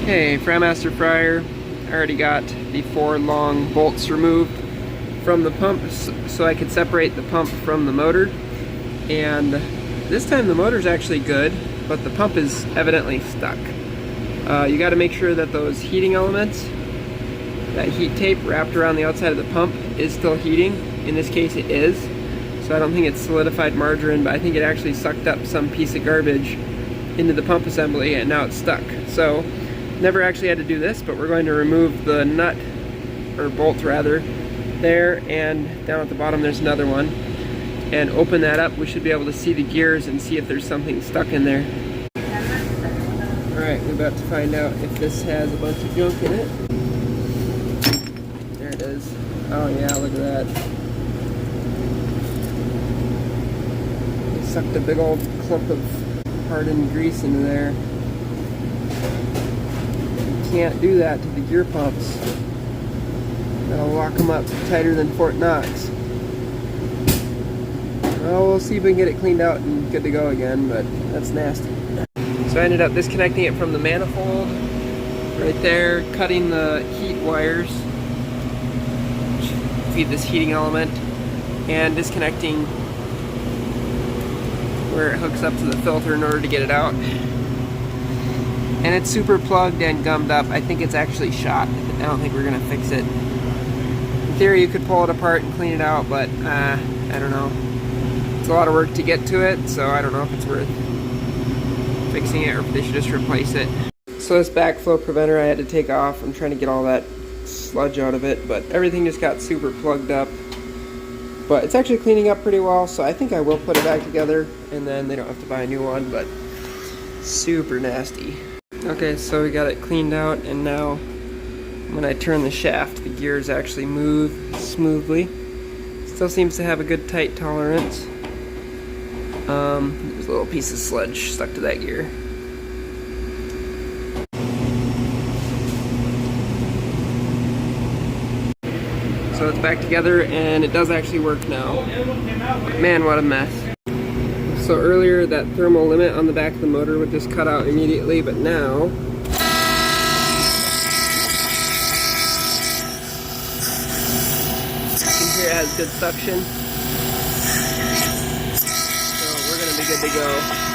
Okay, Frymaster fryer. I already got the 4 long bolts removed from the pump so I could separate the pump from the motor. And this time the motor's actually good, but the pump is evidently stuck. You got to make sure that those heating elements, that heat tape wrapped around the outside of the pump, is still heating. In this case it is. So I don't think it's solidified margarine, but I think it actually sucked up some piece of garbage into the pump assembly and now it's stuck. So never actually had to do this, but we're going to remove the nut, or bolt rather, there, and down at the bottom there's another one, and open that up. We should be able to see the gears and see if there's something stuck in there. Alright, we're about to find out if this has a bunch of junk in it. There it is. Oh yeah, look at that. They sucked a big old clump of hardened grease into there. Can't do that to the gear pumps. That'll lock them up tighter than Fort Knox. Well, we'll see if we can get it cleaned out and good to go again, but that's nasty. So I ended up disconnecting it from the manifold right there, cutting the heat wires which feed this heating element, and disconnecting where it hooks up to the filter in order to get it out. And it's super plugged and gummed up. I think it's actually shot. I don't think we're gonna fix it. In theory, you could pull it apart and clean it out, but I don't know. It's a lot of work to get to it, so I don't know if it's worth fixing it or if they should just replace it. So this backflow preventer I had to take off. I'm trying to get all that sludge out of it, but everything just got super plugged up. But it's actually cleaning up pretty well, so I think I will put it back together, and then they don't have to buy a new one, but super nasty. Okay, so we got it cleaned out, and now when I turn the shaft, the gears actually move smoothly. Still seems to have a good tight tolerance. There's a little piece of sludge stuck to that gear. So it's back together, and it does actually work now. Man, what a mess. So earlier that thermal limit on the back of the motor would just cut out immediately, but now you can hear it has good suction. So we're gonna be good to go.